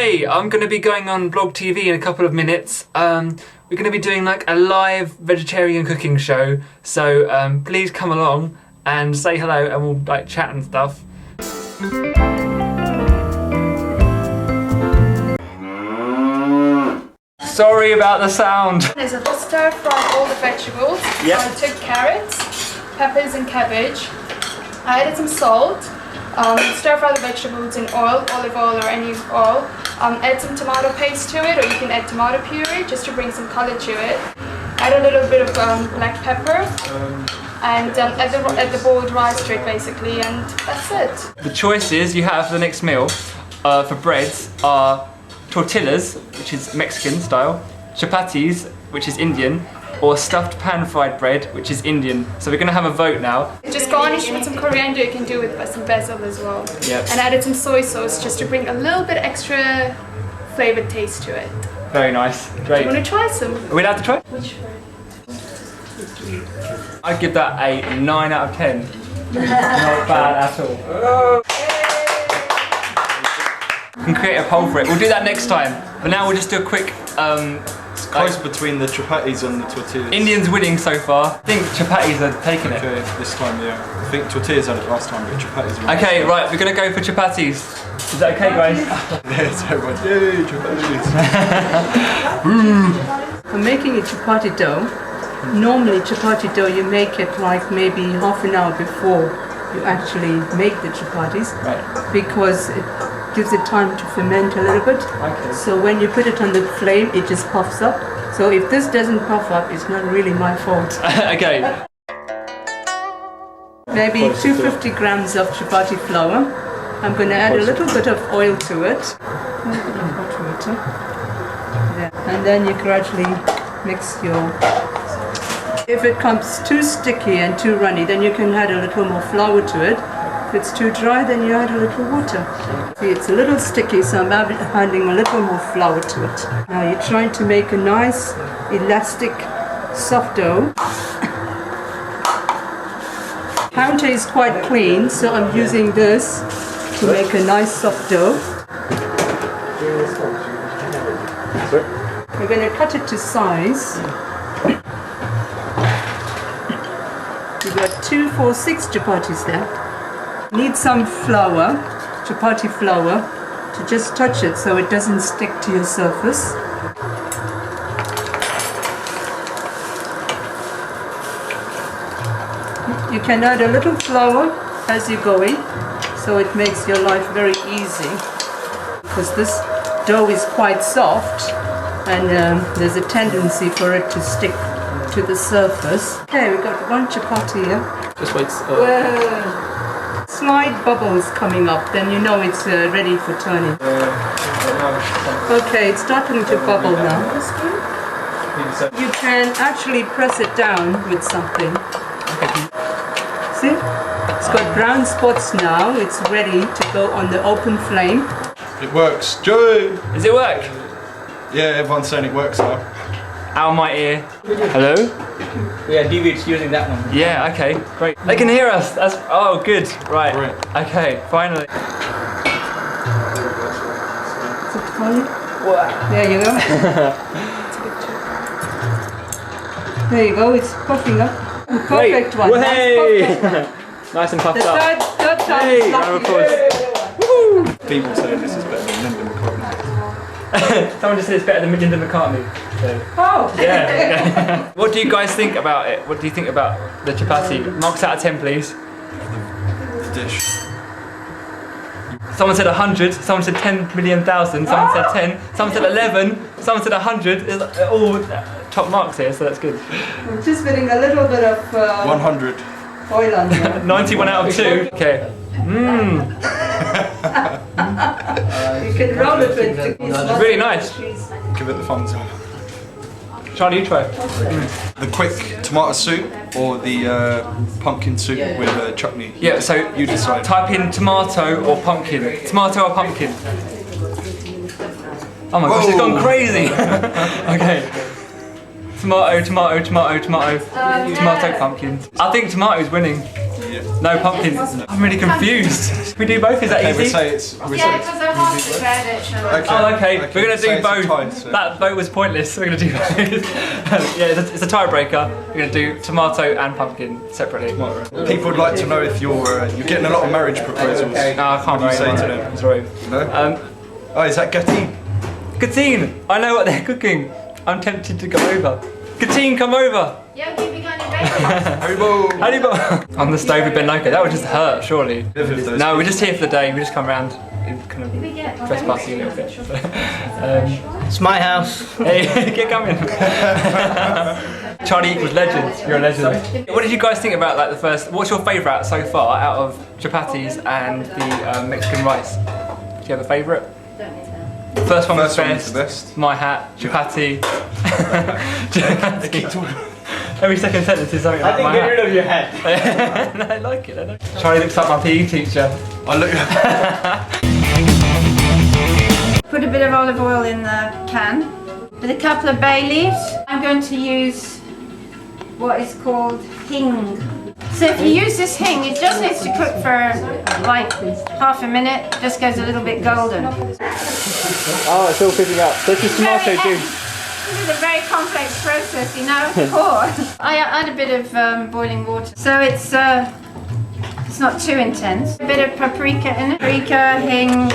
Hey, I'm going to be going on Blog TV in a couple of minutes. We're going to be doing like a live vegetarian cooking show, so please come along and say hello and we'll like chat and stuff. Sorry about the sound. There's a stir fry all the vegetables. Yep. I took carrots, peppers and cabbage. I added some salt. Stir fry the vegetables in oil, olive oil or any oil. Add some tomato paste to it, or you can add tomato puree just to bring some color to it. Add a little bit of black pepper and add the boiled rice to it basically, and that's it. The choices you have for the next meal for breads are tortillas, which is Mexican style, chapatis, which is Indian, or stuffed pan-fried bread, which is Indian. So we're going to have a vote now. Just garnish with some coriander, you can do with some basil as well. Yep. And added some soy sauce just to bring a little bit extra flavoured taste to it. Very nice, great. Do you want to try some? Are we allowed to try? Which bread? I'd give that a 9 out of 10. Not bad at all. Oh. We can create a poll for it. We'll do that next time. But now we'll just do a quick it's close between the chapatis and the tortillas. Indians winning so far. I think chapatis are taking it. Okay, this time, yeah. I think tortillas had it last time, but chapatis are okay, right, we're gonna go for chapatis. Is that okay, guys? Yes, everyone. Yay, chapatis. I'm making a chapati dough. Normally, chapati dough, you make it like maybe half an hour before you actually make the chapatis. Right. Because it gives it time to ferment a little bit. Okay. So when you put it on the flame, it just puffs up. So if this doesn't puff up, it's not really my fault. Okay. Maybe 250 grams of chapati flour. I'm going to add a little bit of oil to it. A little bit of hot water. Yeah. And then you gradually mix your... If it comes too sticky and too runny, then you can add a little more flour to it. If it's too dry, then you add a little water. See, it's a little sticky, so I'm adding a little more flour to it. Now you're trying to make a nice, elastic, soft dough. Counter is quite clean, so I'm using this to make a nice soft dough. We're going to cut it to size. We've got 2, 4, 6 chapatis there. Need some flour, chapati flour, to just touch it so it doesn't stick to your surface. You can add a little flour as you're going, so it makes your life very easy. Because this dough is quite soft, and there's a tendency for it to stick to the surface. Okay, we've got one chapati here. Just wait. Slight bubbles coming up, then you know it's ready for turning. Okay, it's starting to bubble now. You can actually press it down with something. See? It's got brown spots now. It's ready to go on the open flame. It works. Joe! Does it work? Yeah, everyone's saying it works now. Out my ear. Hello? Yeah, David's using that one. Yeah, okay, great. They can hear us. That's oh good. Right. Okay, finally. There you go. There you go, it's puffing up. Perfect one. Hey! Nice and puffed up. Third time. Hey, round of applause. People say this is better than Linda McCartney. Someone just said it's better than Linda McCartney. So. Oh! Yeah. What do you guys think about it? What do you think about the chapati? Marks out of 10, please. The dish. Someone said 100, someone said 10 million thousand, someone said 10, someone said 11, someone said 100. It's all top marks here, so that's good. I'm just putting a little bit of 100. oil on there. 91 out of 2. Okay. Mmm. You can roll it with It's really nice. Give it the thumbs up. Charlie, you try. The quick tomato soup or the pumpkin soup with chutney? Yeah, so you decide. Type in tomato or pumpkin. Tomato or pumpkin. Oh my gosh, it's gone crazy. Okay. Tomato, tomato, tomato, tomato. Tomato, pumpkin. I think tomato's winning. Yeah. No pumpkins. I'm really confused. We do both, is that Okay, easy? we say it's. We Yeah, say because I half prepared it. Shall I? Okay. Oh, okay. We're going to say do it's a both. tie, so- That vote was pointless. We're going to do both. Yeah, it's a tiebreaker. We're going to do tomato and pumpkin separately. People would like to know if you're getting a lot of marriage proposals. No, I can't What do you say very to much. them? Sorry. No? Oh, is that Gatine? Katine, I know what they're cooking. I'm tempted to go over. Katine, come over. Yeah, keep it going in bacon. Haribo! Haribo. On the stove with Ben Loco. That would just hurt, surely. Live with those No, we're just here for the day. We just come around and kind of We get trespassing a little bit. It's my house. Hey, get coming. Charlie equals legend. You're a legend. What did you guys think about like the first? What's your favourite so far out of chapatis and the Mexican rice? Do you have a favourite? First one was First one was best. the best. My hat, chapati. Chapati. Every second sentence is something I like think my get hat. rid of your hat. No, I like it. I like it. Charlie looks like my PE teacher. I look. Put a bit of olive oil in the pan with a couple of bay leaves. I'm going to use what is called Hing. So if you use this Hing, it just needs to cook for like half a minute, just goes a little bit golden. Oh, it's all cooking up. This is tomato juice. This is a very complex process, you know, of course. I add a bit of boiling water, so it's not too intense. A bit of paprika in it. Paprika, Hing,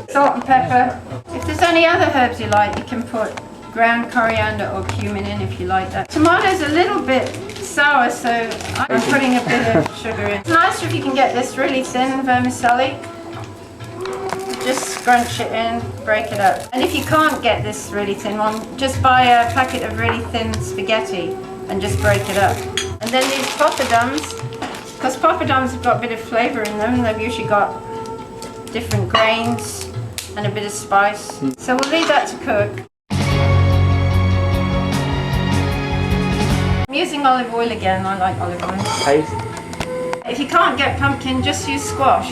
salt and pepper. If there's any other herbs you like, you can put ground coriander or cumin in if you like that. Tomato's a little bit sour, so I'm putting a bit of sugar in. It's nicer if you can get this really thin vermicelli. Just scrunch it in, break it up. And if you can't get this really thin one, just buy a packet of really thin spaghetti and just break it up. And then these poppadoms, because poppadoms have got a bit of flavour in them, they've usually got different grains and a bit of spice. So we'll leave that to cook. I'm using olive oil again, I like olive oil. Taste. If you can't get pumpkin, just use squash.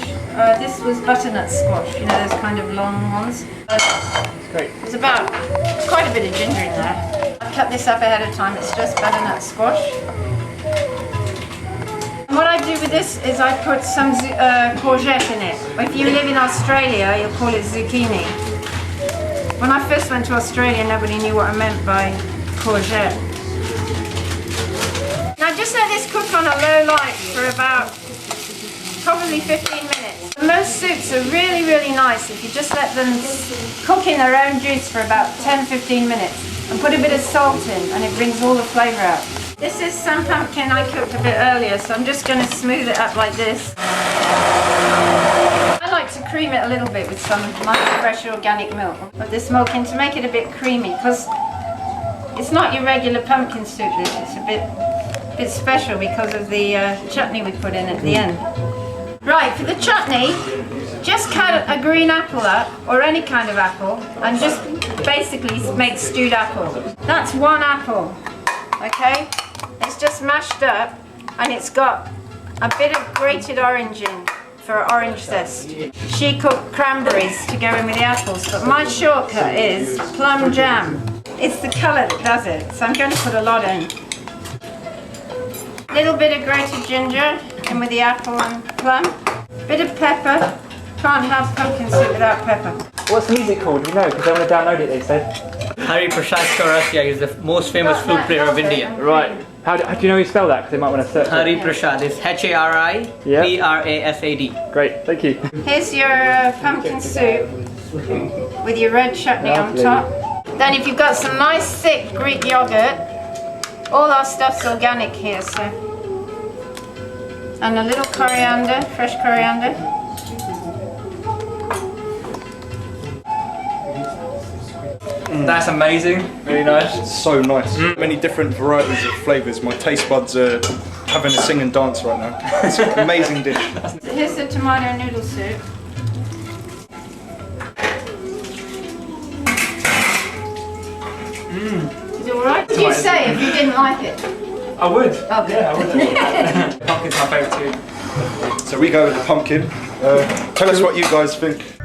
This was butternut squash, you know, those kind of long ones. It's great. There's quite a bit of ginger in there. I cut this up ahead of time, it's just butternut squash. And what I do with this is I put some courgette in it. If you live in Australia, you'll call it zucchini. When I first went to Australia, nobody knew what I meant by courgette. Now just let this cook on a low light for about probably 15 minutes. Most soups are really, really nice if you just let them cook in their own juice for about 10-15 minutes and put a bit of salt in and it brings all the flavour out. This is some pumpkin I cooked a bit earlier, so I'm just going to smooth it up like this. I like to cream it a little bit with some nice fresh organic milk. Put this milk in to make it a bit creamy because it's not your regular pumpkin soup, it's a bit special because of the chutney we put in at the end. Right, for the chutney, just cut a green apple up, or any kind of apple, and just basically make stewed apple. That's one apple, okay? It's just mashed up, and it's got a bit of grated orange in for orange zest. She cooked cranberries to go in with the apples, but my shortcut is plum jam. It's the colour that does it, so I'm going to put a lot in. Little bit of grated ginger in with the apple and plum. Bit of pepper. Can't have pumpkin soup without pepper. What's the music called? Do you know? Because I want to download it, they said. Hari Prasad Chaurasia is the most famous flute player of India. Right. How do you know how you spell that? Because they might want to search Hari it. Prasad is H-A-R-I-P-R-A-S-A-D. Great, thank you. Here's your pumpkin soup with your red chutney on top. Then if you've got some nice thick Greek yogurt, all our stuff's organic here, so. And a little coriander, fresh coriander. That's amazing, really nice. So nice. Many different varieties of flavours. My taste buds are having a sing and dance right now. It's an amazing dish. So here's the tomato noodle soup. Is it alright? What would you say if you didn't like it? I would. Oh, good. Yeah, I would. Pumpkin's my favourite too. So we go with the pumpkin. Tell us what you guys think.